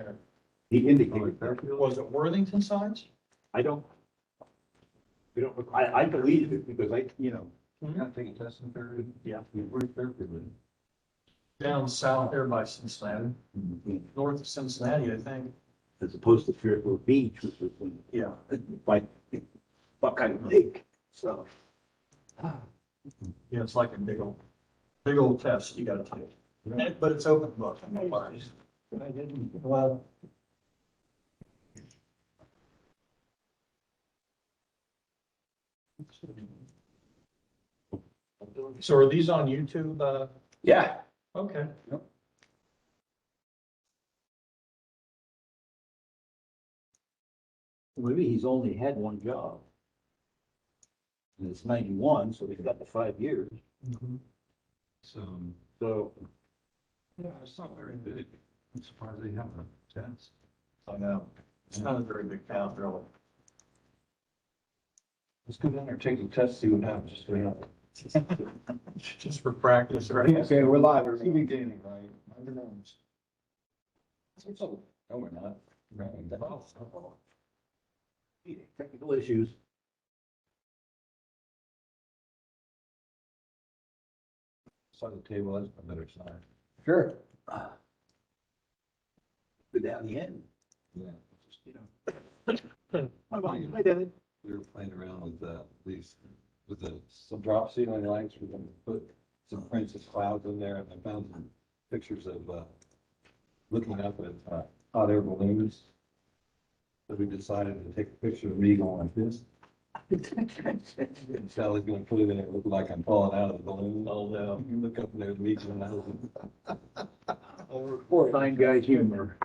there. He indicated, Was it Worthington signs? I don't, we don't, I believe it because Gotta take a test in Fairfield. Yeah. Where's Fairfield live? Down south there by Cincinnati, north of Cincinnati, I think. as opposed to Fairfield Beach, which was Yeah. by Buckeye Lake, so. Yeah, it's like a big old test you gotta take. But it's open book. No worries. I didn't. Well. So are these on YouTube? Yeah. Okay. Maybe he's only had one job. And it's 91, so he's got the 5 years, So, so. yeah, it's not very big. I'm surprised they have a test. I know. It's not a very big town, really. Let's go down there, take the test, see what happens. Just wait up. Just for practice, right? Okay, we're live. We're even gaining, right? Under norms. No, we're not. Technical issues. Side of the table, that's a better side. Sure. Go down the end, Yeah. just, Hi, David. We were playing around with these, with some drop ceiling lights. We're gonna put some Princess clouds in there, and I found some pictures of looking up at hot air balloons. So we decided to take a picture of me going like this. And Sally's gonna put it in, it look like I'm falling out of the balloon. Oh, no. You look up there, me and Poor fine guy humor.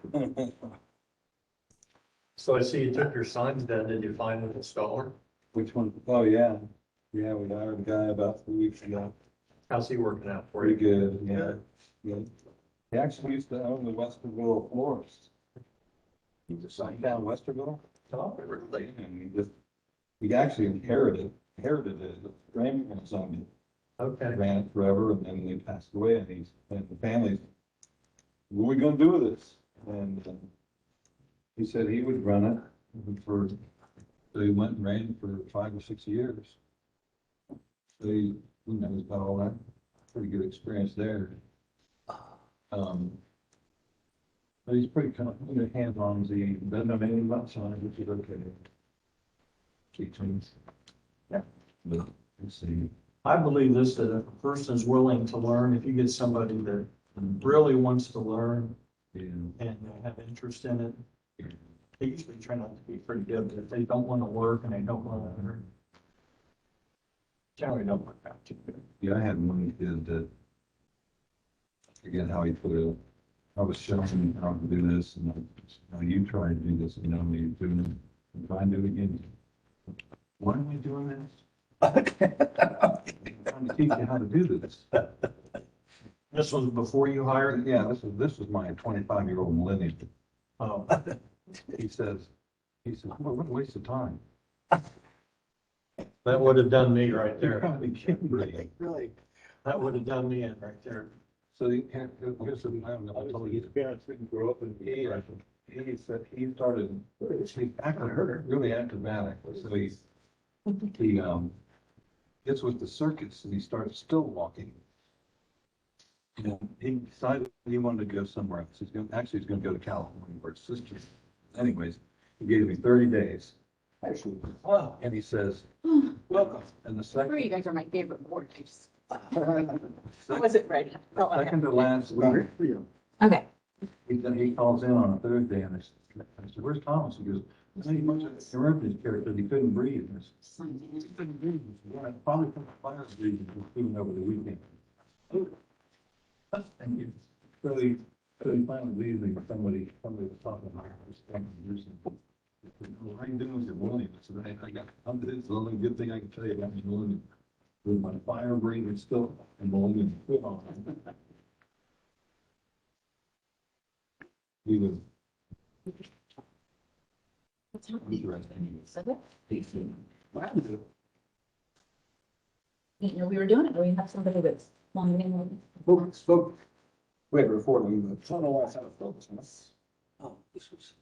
So I see you took your signs down. Did you find an installer? Which one? Oh, yeah. Yeah, we hired a guy about 3 weeks ago. How's he working out for Pretty you? good, yeah. Good. He actually used to own the Westerville Florist. He's a sign down Westerville. Oh, really? And he actually inherited it. The grandparents owned it. Okay. Ran it forever, and then they passed away, and the family's, what are we gonna do with this? And he said he would run it so he went and ran it for 5 or 6 years. So he knows about all that, pretty good experience there. But he's pretty kind of hands-on, as he doesn't know anything about science, which is okay. Teachings. Yeah. But let's see. I believe this, that if a person is willing to learn, if you get somebody that really wants to learn Yeah. and they have interest in it, they usually turn out to be pretty good. But if they don't want to work and they don't want to learn, generally don't work out too good. Yeah, I had one kid that, I forget how he put it. I was showing him how to do this, and now you try to do this, you're doing it, and try and do it again. Why am I doing this? I'm trying to teach you how to do this. This was before you hired? Yeah, this was my 25-year-old millennial. Oh, He says, well, what a waste of time. that would have done me right You're there. probably kidding me. Really? That would have done me in right there. So here's the, I don't know, I told you. His parents didn't grow up in the area. He said he started, he acted really acrobatic, so he gets with the circus and he starts still walking. And he decided he wanted to go somewhere else. He's gonna go to California where his sister is. Anyways, he gave me 30 days. Actually, and he says, welcome. And the Sure, you second, guys are my favorite board. I wasn't ready. Oh, okay. second to last week, Okay. he calls in on a Thursday and I said, where's Thomas? He goes, he must have interrupted his character, he couldn't breathe. I said, he couldn't breathe. Well, I probably put the fire breathing over the weekend. Thank you. So he finally leaves me, somebody was talking about this thing. What are you doing with your William? I said, it's the only good thing I can tell you about my William. With my fire breathing still and William. He was What's happening? interesting. Said it? What happened to him? Didn't know we were doing it. We have somebody that's long in. Spoke. Wait, before we move. I don't know why I sounded focused on this. Oh, this was.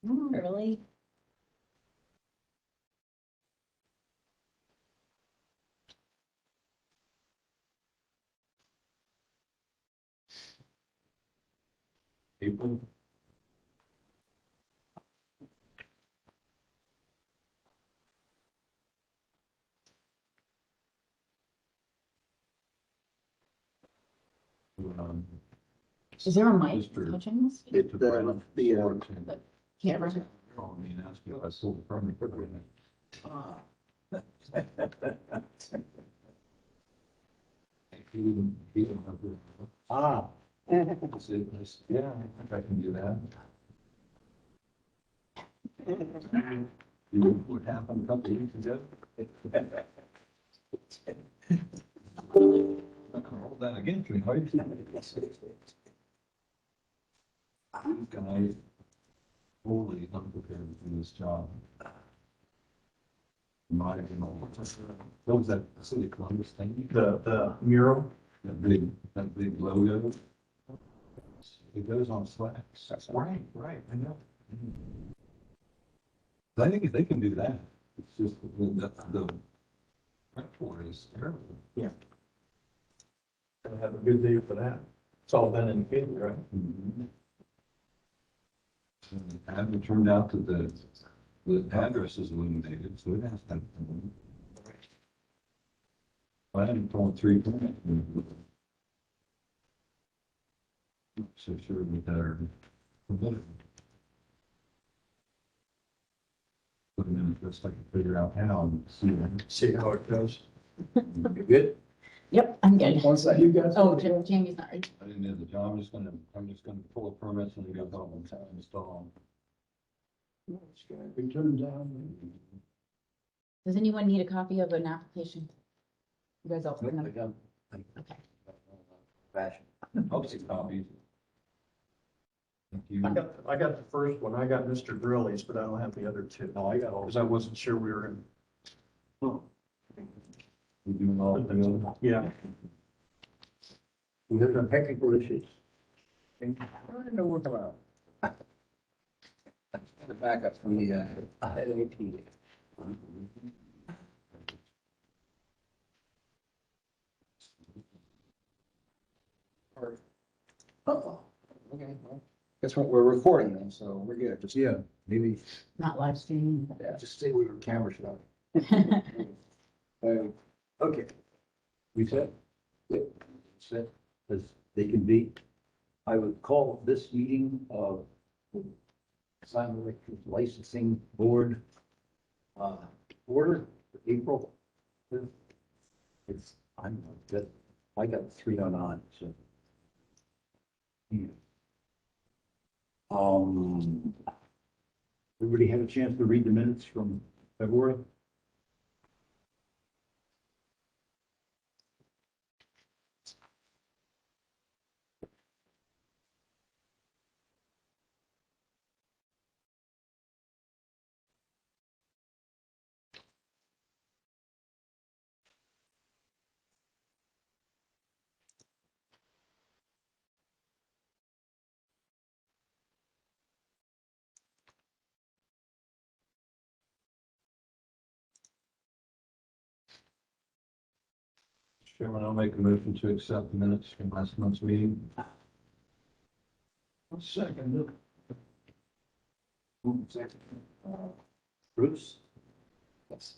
Really? April. Is there a mic Mr. touching this? It's a brown sword. Camera. Oh, I mean, ask you, I sold the permit for it. He didn't have the- Ah, I said, yeah, I think I can do that. You know what happened a couple of weeks ago? Not gonna hold that against me, right? These guys totally unprepared for this job. My, you know, what was that city of Columbus thing? The mural, That big logo. It goes on slacks. right, I know. I think if they can do that, it's just the prep for it is terrible. Gonna have a good day for that. It's all been indicated, right? And it turned out that the address is illuminated, so it has to. I hadn't told 3 points. So sure we better. Put them in just like figure out how and See how it goes. you good? Yep, I'm good. One second. You guys. Oh, Jamie's not ready. I didn't know the job, I'm just gonna pull up permits and go home and try and install We turned down. Does anyone need a copy of an application? You guys all. Nope, I got- Okay. Fashion. them. I'll see copies. Thank you. I got the first one. I got Mr. Grilli's, but I don't have the other two. No, I got all. Because I wasn't sure we were in. We doing all together. Yeah. We have some technical issues. I don't know what about. The backup from the, LAP. Oh, okay, well, guess what, we're recording them, so we're good. Just, yeah, maybe, Not live streaming. yeah, just say we were camera shot. Okay. We set? Yep. Set as they can be. I would call this meeting of Simon Electric Licensing Board order for April. It's, I'm good. I got 309, so. Yeah. Everybody had a chance to read the minutes from February? Chairman, I'll make a motion to accept the minutes from last month's meeting. Second. Second. Bruce? Yes.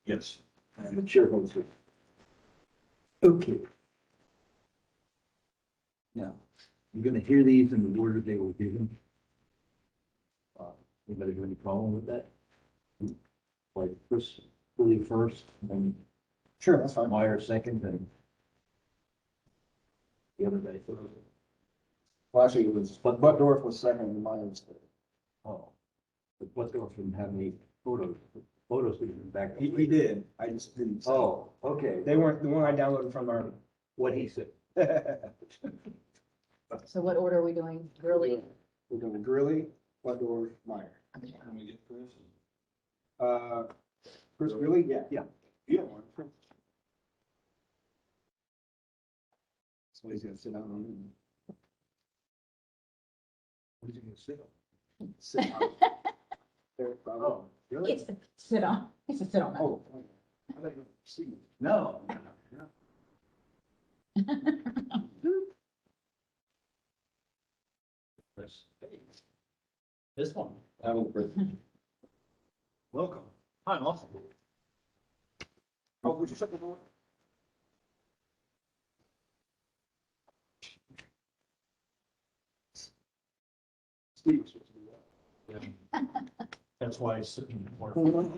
Yes. And the chair votes it. Okay. Now, you're gonna hear these in the order they were given. Anybody have any problem with that? Like Chris, Willie first, and Sure, that's fine. Meyer second, and the other day third. Well, actually, it was, but Butdorf was second and mine was third. Oh. But what they didn't have any photos, photos didn't back. He did, I just didn't. Oh, okay. They weren't, the one I downloaded from our, What he said. So what order are we doing? Grilly? We're doing Grilly, Wendorf, Meyer. Okay. Can we get Chris? Chris Grilly, yeah. Yeah. You don't want Chris. So he's gonna sit down and. Who's he gonna sit on? Sit down. There, probably. Oh, really? It's a sit on. It's a sit on. Oh. I thought you see me. No. Chris. Hey. This one. Welcome. Hi, awesome. Oh, would you shut the door? Steve was supposed to do that. That's why he's sitting more. You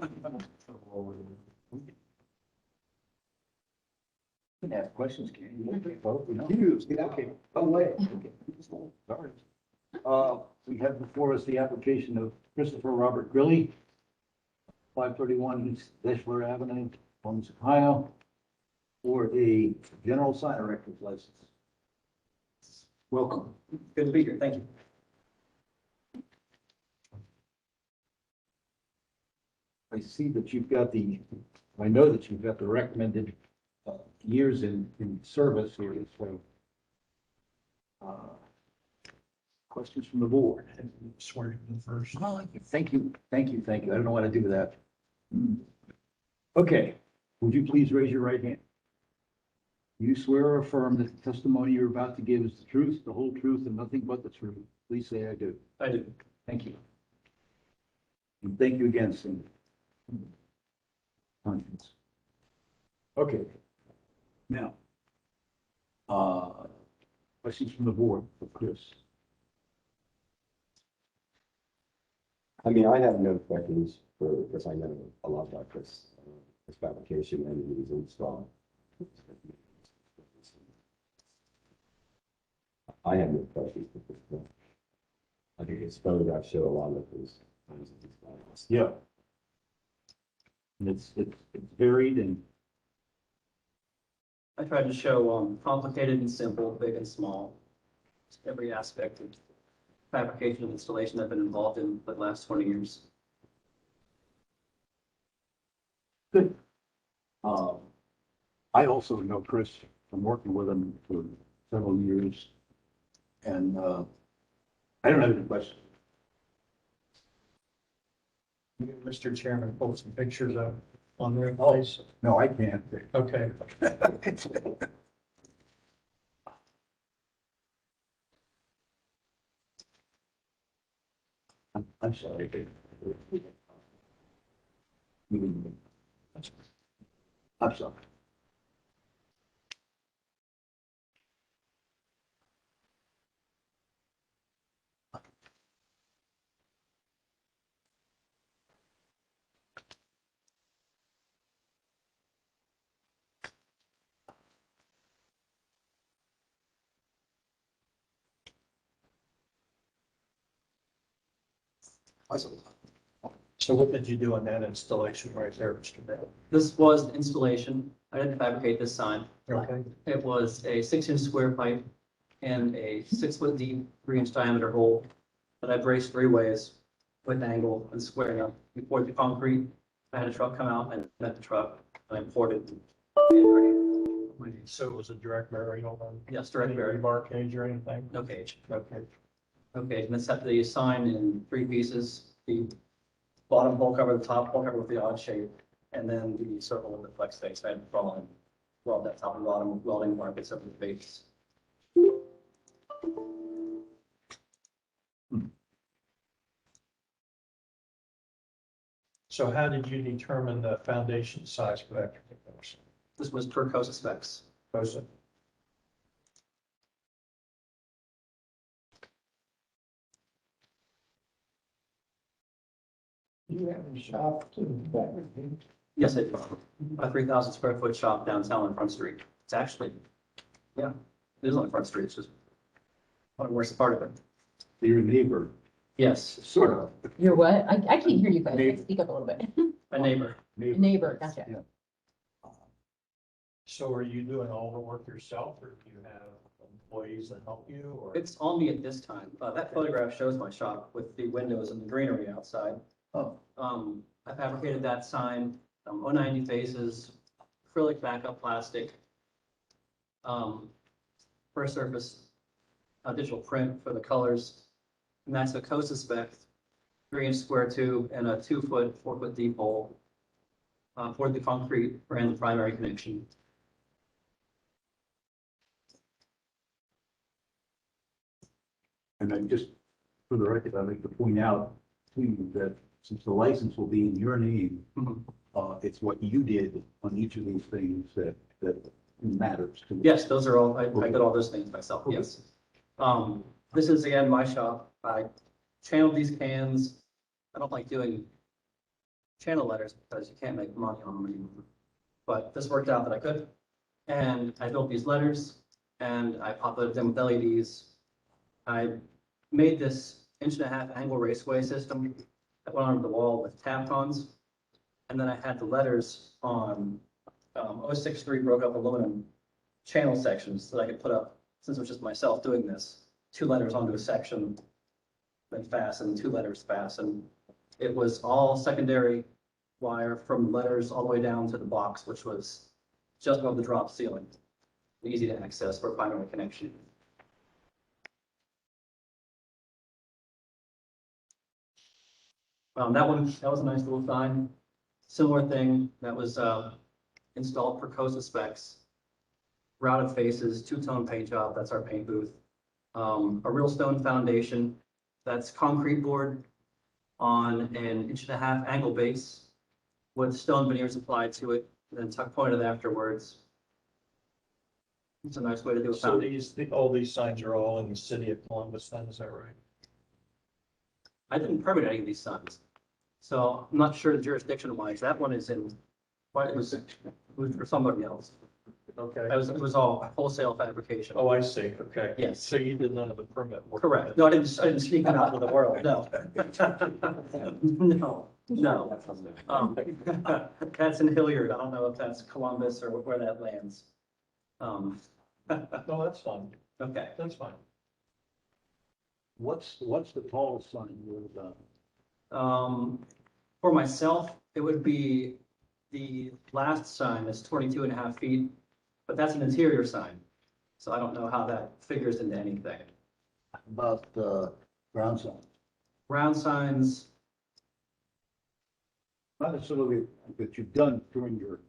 can ask questions, can you? Hughes, get out. Okay. Away. Sorry. We have before us the application of Christopher Robert Grilly, 531 East Deshler Avenue, Columbus, Ohio, for a general sign erector's license. Welcome. Good to be here, thank you. I see that you've got I know that you've got the recommended years in service here, so. Questions from the board? Swear to you first. Thank you. I don't know what to do with that. Okay, would you please raise your right hand? You swear or affirm that the testimony you're about to give is the truth, the whole truth, and nothing but the truth. Please say I do. I do. Thank you. And thank you again, Cindy. Conscience. Okay. Now, questions from the board for Chris? I mean, I have no questions because I know a lot about this fabrication and his install. I have no questions at this point. I think his photographs show a lot of his. Yeah. And it's varied and, I tried to show complicated and simple, big and small, just every aspect of fabrication and installation I've been involved in for the last 20 years. good. I also know Chris from working with him for several years. And, I don't have any questions. Mr. Chairman, pull some pictures up on their place. No, I can't. Okay. I'm sorry. I'm sorry. So what did you do on that installation right there, Mr. Bell? This was an installation. I didn't fabricate this sign. Okay. It was a 6-inch square pipe and a 6-foot deep, 3-inch diameter hole that I braced 3 ways with angle and squaring up. We poured the concrete. I had a truck come out and met the truck. And I poured it. So it was a direct burial on? Yes, direct Any burial. rebar cage or anything? No cage. Okay. Okay, and then set the sign in 3 pieces. The bottom hole cover, the top hole cover with the odd shape, and then the circle with the flex face. I had weld that top and bottom with welding markets over the base. So how did you determine the foundation size for that particular sign? This was Turcosa specs. Was it? You have a shop too, back. Yes, it, a 3,000 square foot shop downtown on Front Street. It's actually, yeah, it is on Front Street. It's just one of the worst part of it. Your neighbor, Yes, sort of. You're what? I can't hear you guys. Neighbor. Speak up a little bit. a neighbor. Neighbor, gotcha. Yeah. So are you doing all the work yourself, or do you have employees that help you, or? It's on me at this time. That photograph shows my shop with the windows and the greenery outside. Oh, I fabricated that sign, 090 faces, acrylic backup plastic. First surface, digital print for the colors. And that's a COSA spec, 3-inch square tube and a 2-foot, 4-foot deep hole. For the concrete and the primary connection. and then just for the record, I'd like to point out to you that since the license will be in your name, Mhm. it's what you did on each of these things that matters to me. Yes, those are all, I did all those things myself, Okay. yes. This is again, my shop. I channeled these cans. I don't like doing channel letters because you can't make money on them anymore. But this worked out that I could. And I built these letters and I populated them with LEDs. I made this 1.5-inch angle raceway system that went onto the wall with Tapcons. And then I had the letters on 063 broke up aluminum channel sections that I could put up, since it was just myself doing this, 2 letters onto a section, then fasten, 2 letters fasten. It was all secondary wire from letters all the way down to the box, which was just above the drop ceiling. Easy to access for primary connection. That was a nice little sign. Similar thing that was installed for COSA specs. Routed faces, 2-tone paint job, that's our paint booth. A real stone foundation, that's concrete board on an 1.5-inch angle base with stone veneers applied to it, and then tuck pointed afterwards. It's a nice way to do a So foundation. all these signs are all in the city of Columbus, then, is that right? I didn't permit any of these signs, so I'm not sure jurisdiction wise. That one is in, it was for somebody else. Okay. It was all wholesale fabrication. Oh, I see, okay. Yes. So you did none of the permit work? Correct. No, I didn't sneak them out to the world, no. No. That's in Hilliard. I don't know if that's Columbus or where that lands. No, that's fine, Okay. that's fine. What's the tallest sign you've ever done? For myself, it would be the last sign that's 22.5 feet, but that's an interior sign. So I don't know how that figures into anything. About ground sign? Round signs, Not necessarily that you've done during your,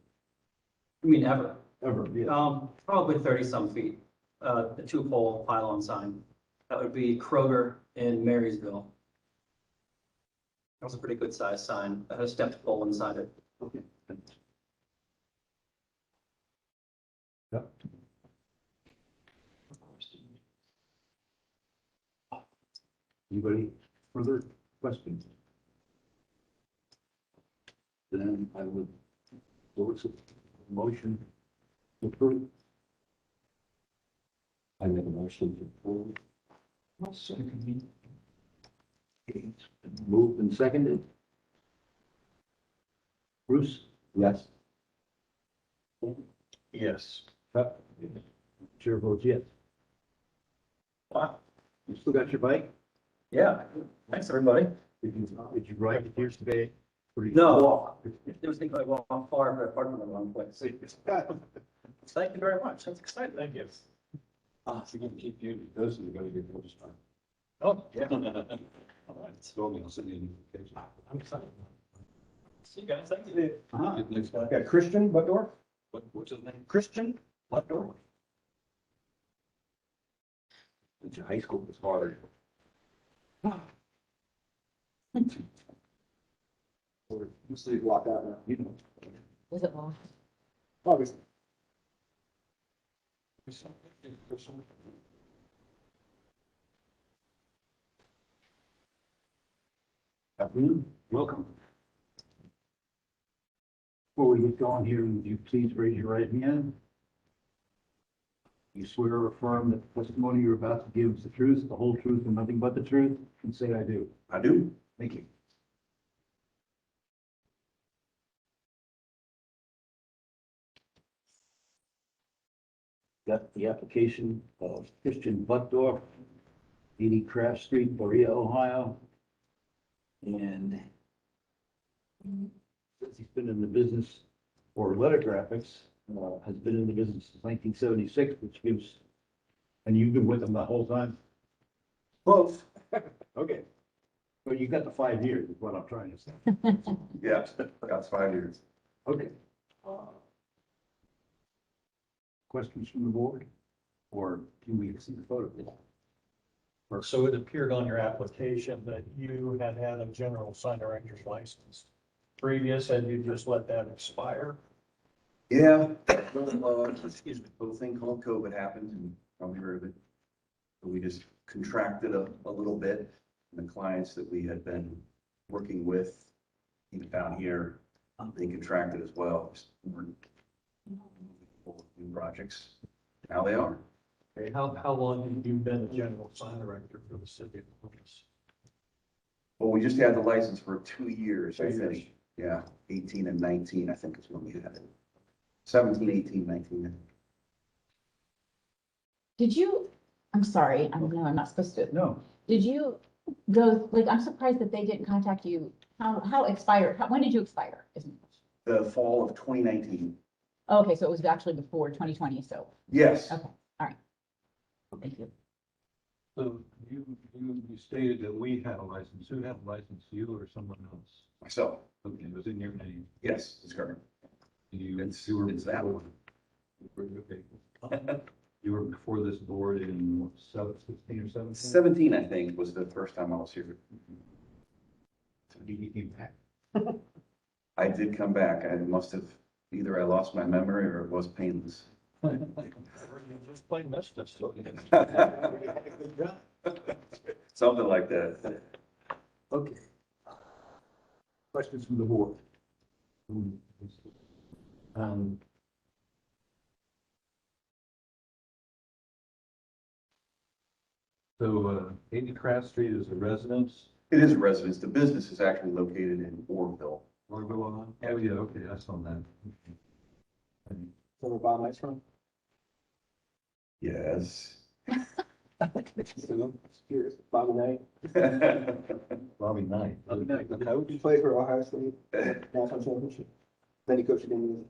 I mean, ever. yeah. Probably 30 some feet, a 2-pole pylon sign. That would be Kroger in Marysville. That was a pretty good sized sign. That had a stepped pole inside it. Okay, thanks. Yep. Anybody further questions? Then I would, what's a motion to approve? I make a motion to approve. Okay, it's been moved and seconded. Bruce? Yes. Yes. Chair votes yes. Wow. You still got your bike? Yeah. Thanks, everybody. Did you ride it here today? Or did you No. walk? There was things like, well, I'm far, but I parked in the wrong place. Thank you very much. That's exciting. Thank you. Ah, if you're gonna keep you, those are gonna get those fine. Oh, yeah. All right, so I'll send you an invitation. I'm excited. See you guys, thank you. Uh-huh. Next time. Yeah, Christian Butdorf? What's his name? Christian Butdorf. Went to high school was hard. You see, walk out now, you know. Was it long? Obviously. Afternoon, welcome. Before we get going here, would you please raise your right hand? You swear or affirm that the testimony you're about to give is the truth, the whole truth, and nothing but the truth, and say I do. I do. Thank you. got the application of Christian Buckdorf, 80 Craft Street, Berea, Ohio. And since he's been in the business for letter graphics, has been in the business since 1976, which gives, and you've been with him the whole time? Close. Okay. Well, you got the 5 years, is what I'm trying to say. Yeah, that's 5 years. Okay. Questions from the board? Or can we see the photo? So it appeared on your application that you had had a general sign director's license previous, and you just let that expire? Yeah, excuse me, little thing called COVID happened, and probably heard of it. So we just contracted a little bit. And the clients that we had been working with, even down here, they contracted as well. Just weren't new projects. Now they are. Okay, how long have you been a general sign director for the city of Columbus? Well, we just had the license for 2 years, I 2 years. think. Yeah, 18 and 19, I think is when we had it. 17, 18, 19. Did you, I'm sorry, I know I'm not supposed to, No. did you go, like, I'm surprised that they didn't contact you. How expired, when did you expire? The fall of 2019. Okay, so it was actually before 2020, so, Yes. okay, all right. Thank you. So you stated that we had a license. Who had a license, you or someone else? Myself. Okay, it was in your name. Yes, it's correct. You, It's- you were it's that before- Okay. You were before this board in what, 16 or 17? 17, I think, was the first time I was here. So you came back. I did come back. I must have, either I lost my memory or it was painless. You just plain missed us. Something like that. Okay. Questions from the board? So 80 Craft Street is a residence? It is a residence. The business is actually located in Orville. Or go on? Oh, yeah, okay, I saw that. Where Bob Knight's from? Yes. Curious, Bobby Knight, Bobby Knight. the coach, he played for Ohio State national championship. Then he coached in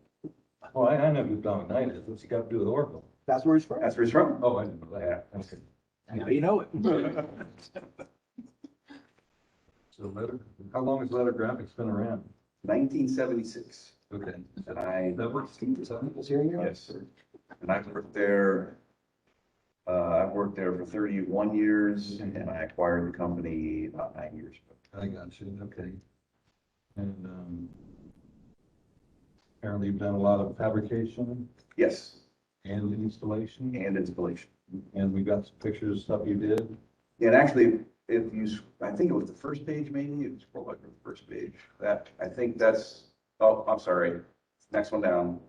Oh, I know who Bobby Knight is. What's he got to do with Orville? That's where he's from. That's where he's from. Oh, I didn't know that. Okay. Now you know it. So letter, how long has Letter Graphics been around? 1976. Okay. And I, That works. Was here in Europe. yes. And I've worked there for 31 years, and I acquired the company about 9 years ago. I got you, okay. And apparently you've done a lot of fabrication Yes, and installation, and installation. and we got some pictures of stuff you did. And actually, if you, I think it was the first page, maybe, it was probably the first page. I think that's, oh, I'm sorry, next one down.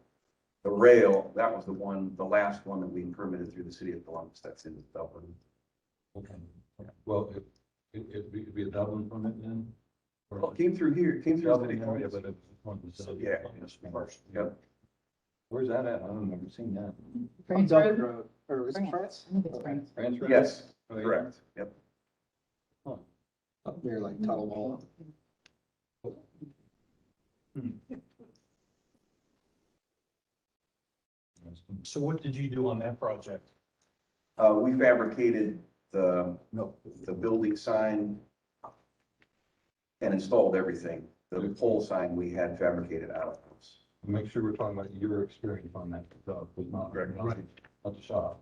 The rail, that was the last one that we permitted through the city of Columbus, that's in Dublin. Okay. Well, it'd be a Dublin permit then? Or- Well, it came through here, it came through the Dublin city of area, Columbus. but it was one of the So, city. Yeah, yep. Where's that at? I don't remember seeing that. France Dublin Road? Road, or is it France. France? I think it's France. France Road? Yes, Oh, yeah. correct, yep. Up near like Tuttle Mall. So what did you do on that project? We fabricated the building sign and installed everything. The pole sign we had fabricated out of house. Make sure we're talking about your experience on that stuff, was not, Correct. not the shop.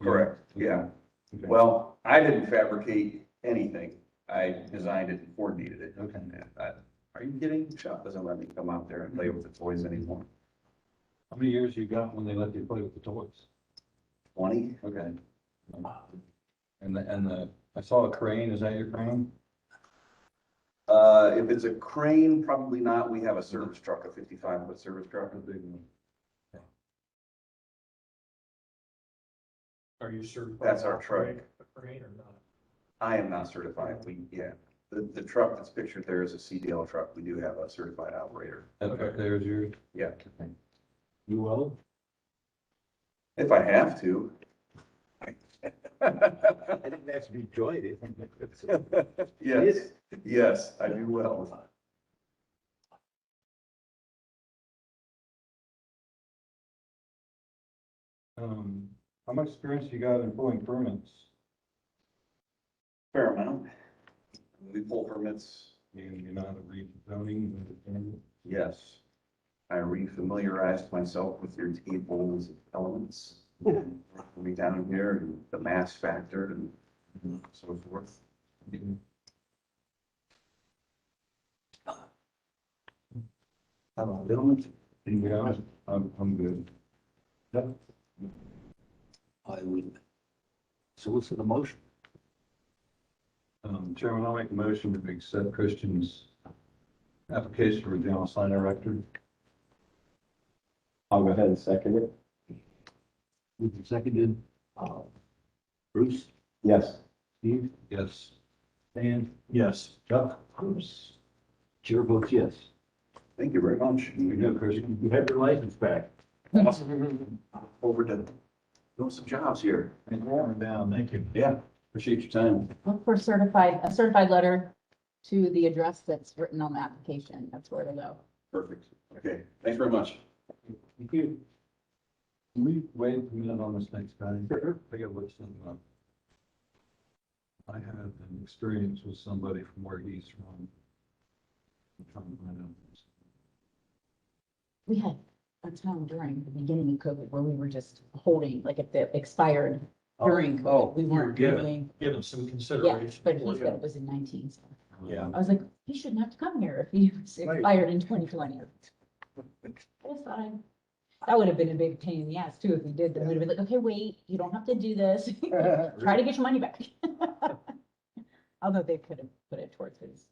Correct, yeah. Okay. Well, I didn't fabricate anything. I designed it and coordinated it. Okay. Are you kidding? The shop doesn't let me come out there and play with the toys anymore. How many years you got when they let you play with the toys? 20? Okay. I saw a crane, is that your crane? If it's a crane, probably not. We have a service truck, a 55-foot service truck. A big one. Are you certified? That's our to operate truck. a crane or not? I am not certified. The truck that's pictured there is a CDL truck. We do have a certified operator. That Okay. up there is yours? Yeah. Okay. You will? If I have to. I think that's be enjoyed, isn't it? Yes, yes, I do well. How much experience you got in pulling permits? Fair amount. We pull permits, You know how to read zoning? yes. I refamiliarized myself with your tables of elements. Coming down here and the mass factor and so forth. How about gentlemen? Yeah, I'm good. I would solicit a motion. Chairman, I'll make a motion to accept Christian's application for a general sign erector. I'll go ahead and second it. Moved and seconded. Bruce, Yes. Steve, Yes. Dan, Yes. Chuck. Chair votes yes. Thank you very much. You go, Christian. You have your license back. Over to doing some jobs here. Down, thank you. Yeah, appreciate your time. Look for a certified letter to the address that's written on the application. That's where to go. Perfect. Okay, thanks very much. Thank you. Can we wait a minute on this next guy? I gotta look something up. I had an experience with somebody from where he's from. I'm trying to find out. We had a time during the beginning of COVID where we were just holding, like if it expired during COVID, we weren't doing. Give them some Yeah, consideration. but he said it was in 19, so Yeah. I was like, he shouldn't have to come here if he was expired in 2020. I just thought that would have been a big pain in the ass too if he did. Then we'd have been like, okay, wait, you don't have to do this. Try to get your money back. Although they could have put it towards his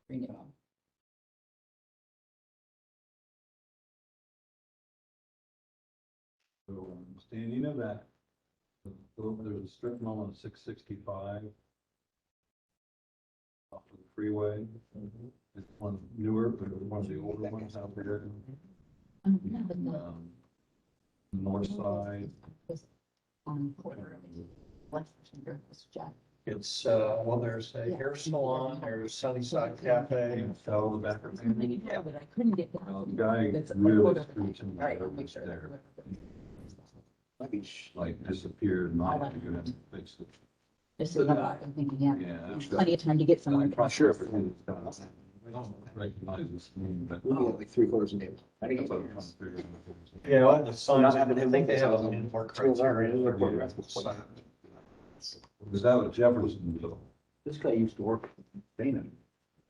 renewal. So, Stan, you know that there's a strip mall on 665 off of the freeway. It's one newer, but one of the older ones out there. Yeah, but the North side. was on the corner of it. Left finger was Jack. It's, well, there's a hair salon, there's Sunnyside Cafe. All the back of it. Yeah, but I couldn't get. Well, the guy That's a really quarter. screwed some All right, guy I'll make sure. there. Like disappeared, not like you're gonna fix it. This is another, I'm thinking, yeah, Yeah. there's plenty of time to get someone. I'm not sure if it is. I don't recognize this name, but. Like 3/4 of an inch. That's what I'm trying to figure out. Yeah, well, the signs, Not I having him think they have look a more at criteria. Was that with Jeffersonville? This guy used to work in Dana.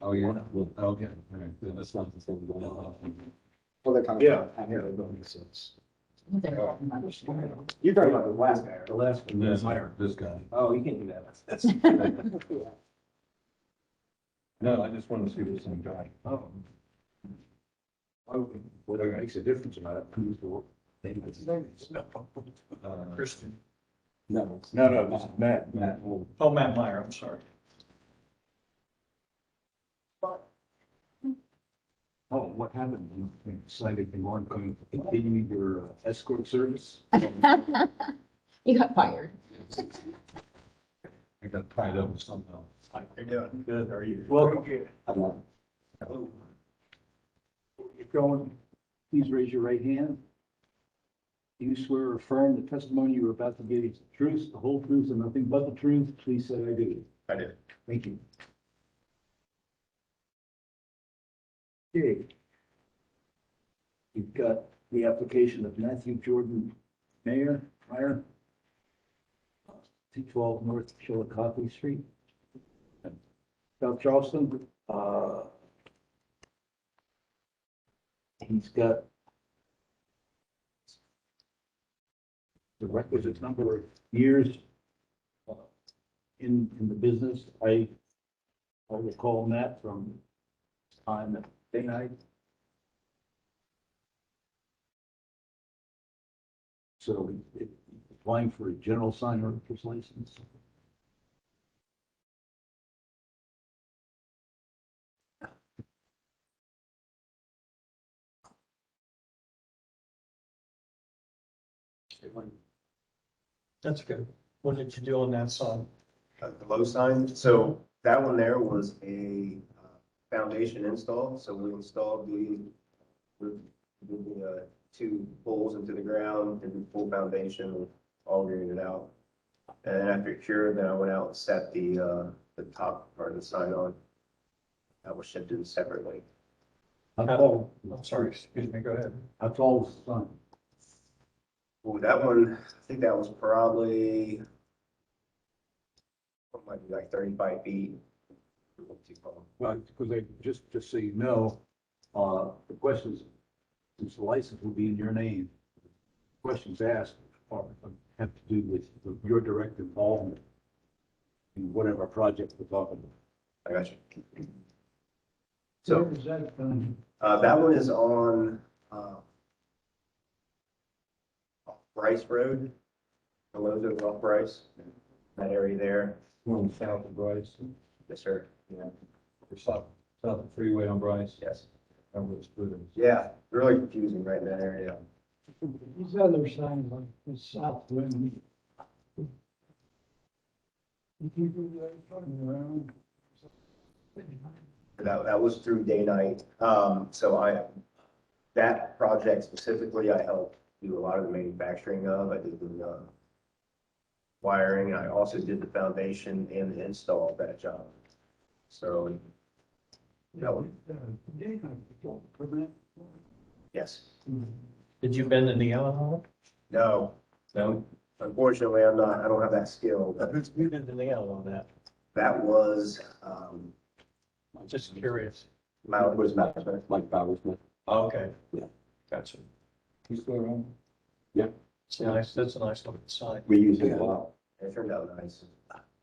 Oh, yeah. Okay. All right. Then that's not the same. Well, they're kind of. Yeah. That don't make sense. They're- You're talking about the last guy. The last one. This guy. Oh, you can't do that. That's. No, I just wanted to see the same guy. Oh. Whether it makes a difference or not, who's the work? Christian. No. No, this is Matt. Matt. Oh, Matt Meyer, I'm sorry. Oh, what happened? You decided you weren't going to continue your escort service? You got fired. I got tied up with something else. How you doing? Good, how are you? Welcome. I'm not. Keep going. Please raise your right hand. Do you swear or affirm the testimony you are about to give is the truth, the whole truth, and nothing but the truth? Please say I do. I did. Thank you. Okay. You've got the application of Matthew Jordan Meyer, 212 North Chillicothe Street, South Charleston. He's got the requisite number of years in the business. I recall that from time at day night. So applying for a general sign renter's license. That's good. What did you do on that sign? The low sign, so that one there was a foundation install, so we installed the two poles into the ground and full foundation, all graded out. And then after it cured, then I went out and set the top part of the sign on. That was shipped in separately. How tall, I'm sorry, excuse me, go ahead. how tall was the sign? Ooh, that one, I think that was probably might be like 35 feet. Well, because they, just so you know, the questions, since the license will be in your name, questions asked have to do with your direct involvement in whatever project we're talking about. I got you. So, Where is that from? that one is on, off Bryce Road, the Lowe's off Bryce, that area there. Going south of Bryce, Yes, sir. yeah, or south of the freeway on Bryce. Yes. That was good. Yeah, really confusing right in that area. These other signs like the south wind. You can do that turning around. That was through day night. So that project specifically, I helped do a lot of the manufacturing of. I did the wiring, and I also did the foundation and the install of that job. So, that one, yes. Did you bend the neon on it? No, No. unfortunately, I don't have that skill. But You bent the neon on that. that was, I'm just curious. Mount, was Mount. Mike Bowersmith. Okay. Yeah. Gotcha. You still around? It's nice. That's a nice looking sign. We use it a lot. It turned out nice.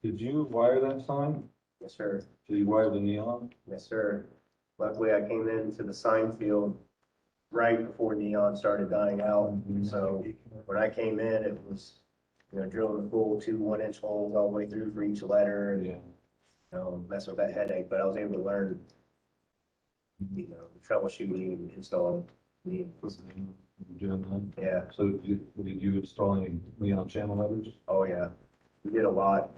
Did you wire that sign? Yes, sir. Did you wire the neon? Yes, sir. Luckily, I came into the sign field right before neon started dying out. So when I came in, it was, drilling the full 2 1-inch holes all the way through for each letter and, mess with that headache. But I was able to learn, troubleshooting and installing. Yeah. So did you install any neon channel letters? Oh, yeah. We did a lot.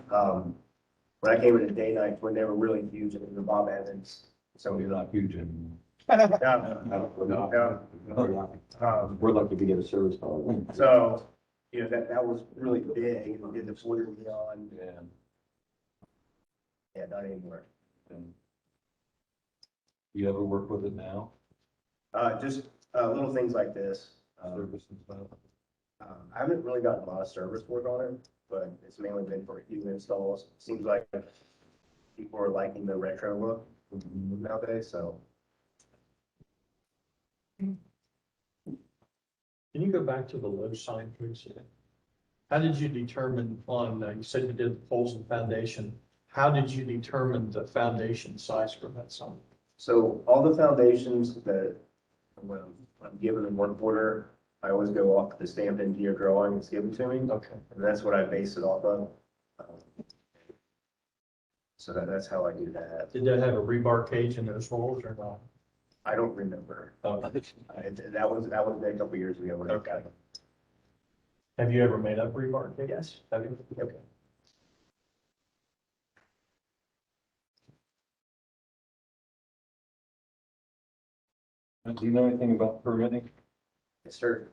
When I came into day nights, when they were really huge, it was the Bob Evans. So you're not huge anymore. Yeah. We're not. Yeah. We're lucky to get a service call. So, that was really big, and did the full neon. Yeah. Yeah, not anymore. You ever work with it now? Just, little things like this. Service and stuff? I haven't really gotten a lot of service work on it, but it's mainly been for a few installs. Seems like people are liking the retro look nowadays, so. Can you go back to the low sign, please? How did you determine on, you said you did the poles and foundation. How did you determine the foundation size for that sign? So all the foundations that, when I'm given in work order, I always go off the stamped engineer drawing that's given to me, Okay. and that's what I base it off of. So that's how I do that. Did that have a rebar cage in those holes or not? I don't remember. Oh, That was a couple years ago when I got it. have you ever made up rebar cage? Yes. Have you? Okay. Do you know anything about permitting? Yes, sir.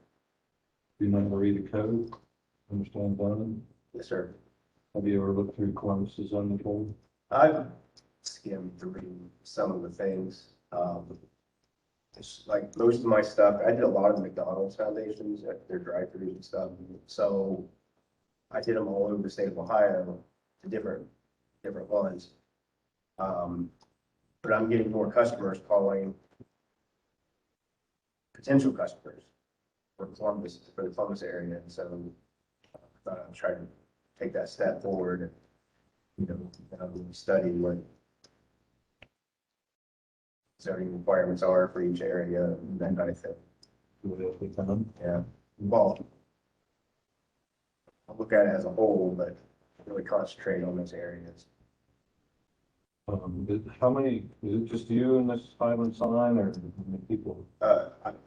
Do you know how to read the code? Understand zoning? Yes, sir. Have you ever looked through Columbus's zoning code? I've skimmed through some of the things. It's like most of my stuff, I did a lot of McDonald's foundations at their drive-throughs and stuff. So I did them all over the state of Ohio to different ones. But I'm getting more customers calling, potential customers for the Columbus area. And so I thought I'd try to take that step forward and, study what zoning requirements are for each area and that kind of thing. Yeah. Well, I'll look at it as a whole, but really concentrate on those areas. How many, is it just you in this Highland sign or how many people?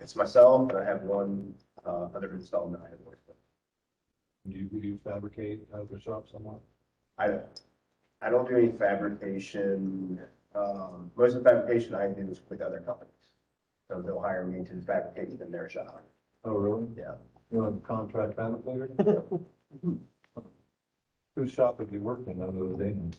It's myself, and I have one other installment I have worked with. Do you fabricate at the shop somewhat? I, I don't do any fabrication. Most of the fabrication I do is with other companies. So they'll hire me to fabricate in their shop. Oh, really? Yeah. You have a contract fabricator? Whose shop have you worked in other than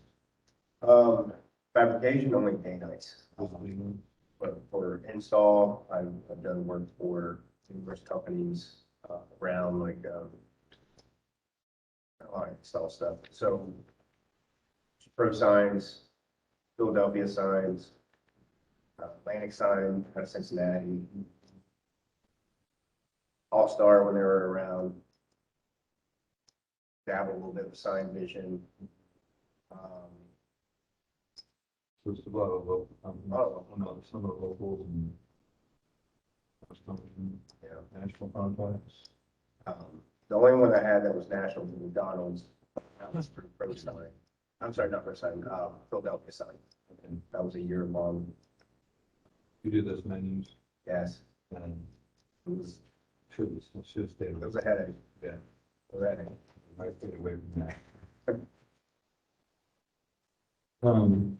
Fabrication only day nights. But for install, I've done work for numerous companies around like install stuff. So Pro Signs, Philadelphia Signs, Atlantic Sign out of Cincinnati, All Star when they were around. Dabble a little bit with Sign Vision. Just a lot of local, Oh. some of the locals and Yeah. national contracts. The only one I had that was national was McDonald's. That was for Pro Sign. I'm sorry, not Pro Sign, Philadelphia Sign. And That was a year long. you do those menus Yes, and it was, should stay. it was a headache. Yeah. Already. I stayed away from that. Mhm.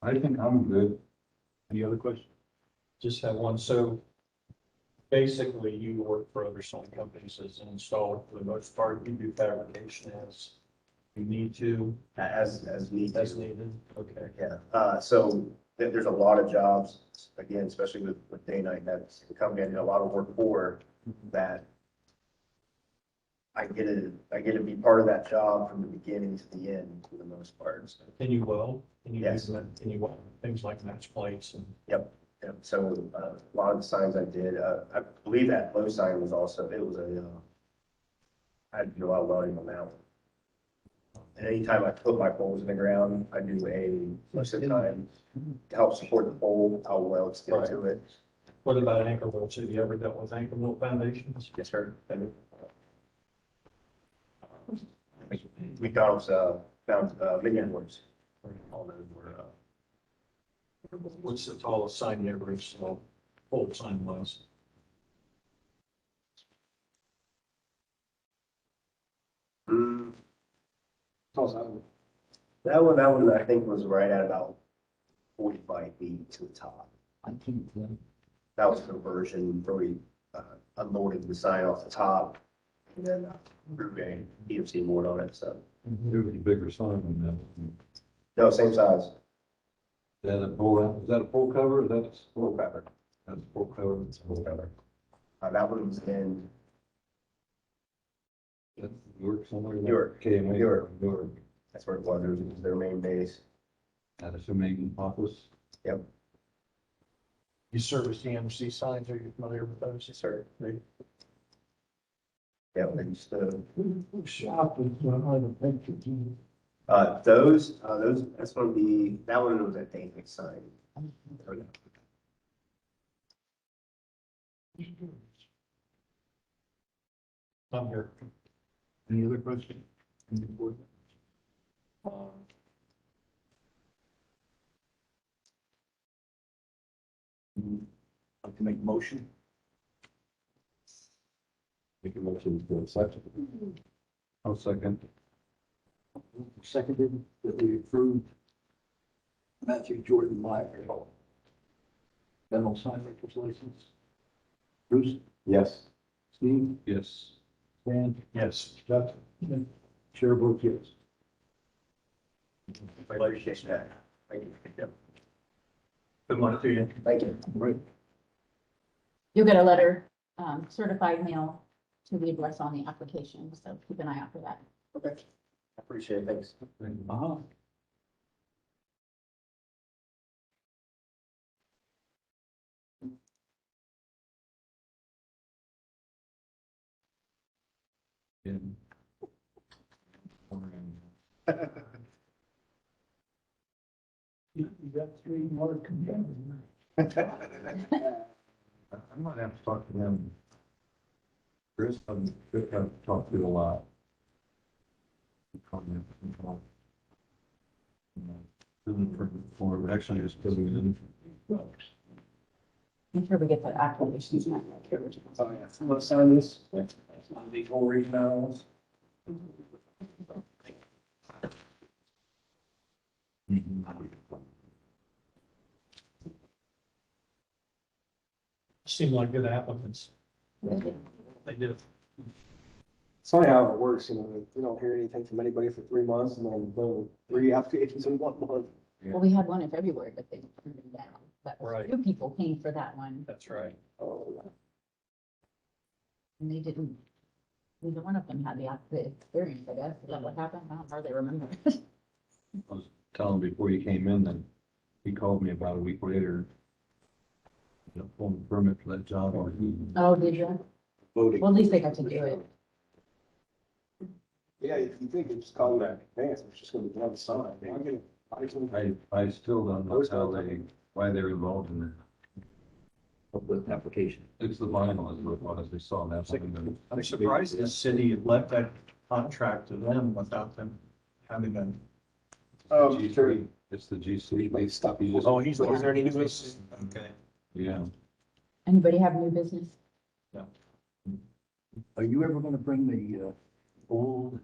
I think I'm good. Any other questions? Just have one. So basically you work for other sign companies as an installer for the most part. You do fabrication as you need to, As needed. as needed. Okay. Yeah, so there's a lot of jobs, again, especially with day night, that's the company I did a lot of work for, that I get to be part of that job from the beginning to the end for the most part. So, Can you weld? Can you Yes. do that? Can you weld things like match plates and? yeah, so a lot of the signs I did, I believe that low sign was also, it was I had to do a lot of welding on that one. And anytime I put my poles in the ground, I do most of the time, to help support the pole, I'll weld steel to it. What about anchor bolts? Have you ever dealt with anchor bolt foundations? Yes, sir. McDonald's found minion boards. All those were What's the tallest sign you ever installed? Pole sign was? mm, that one I think was right at about 45 feet to the top. That was conversion, really unloaded the sign off the top and then threw a EFC board on it. So It was a bigger sign than that. no, same size. Is that a full, is that a full cover? Is that a full cover? That's a full cover. It's a full cover. That one was in That's York somewhere? York. KMA. York. York. that's where it was. It was their main base. That is the main office. Yep. You service EMC signs, are you familiar with those? Yes, sir. They- Yeah, they used to. Whose shop is on the picture? That's going to be, that one was at David sign. I'm here. Any other questions? Like to make a motion? Make a motion to accept. I'll second. Seconded that we approved Matthew Jordan Meyer. General sign maker's license. Bruce, Yes. Steve, Yes. Stan, Yes. Jeff, Chair votes yes. I appreciate that. Thank you. Yep. Good luck to you. Thank you. Right. You'll get a letter, certified mail to the address on the application, so keep an eye out for that. Okay. I appreciate it. Thanks. Uh-huh. In. You got 3 more condemned. I might have to talk to them. Chris, I've talked to a lot. For actually just putting it in. Make sure we get the applications. in. Oh, yeah. Let's sign this. The whole regionals. Seem like good applicants. They did. It's funny how it works, you know, you don't hear anything from anybody for 3 months and then boom, 3 applications in 1 month. Well, we had one in February, but they turned it down. But Right. 2 people came for that one That's right. Oh, and they didn't. Neither one of them had the experience, I guess. Is that what happened? I don't hardly remember. I was telling him before you came in, then he called me about a week later. You know, pulling the permit for that job. Oh, did you? Voting. Well, at least they got to do it. yeah, if you think it's called that advance, it's just gonna be one sign. I still don't know why they're involved in it. With application. It's the vinyl is what it was. They saw that. I'm surprised the city let that contract to them without them having a. G3, it's the GC. They stop you. Oh, he's already new business. Okay. Yeah. Anybody have new business? Are you ever gonna bring the old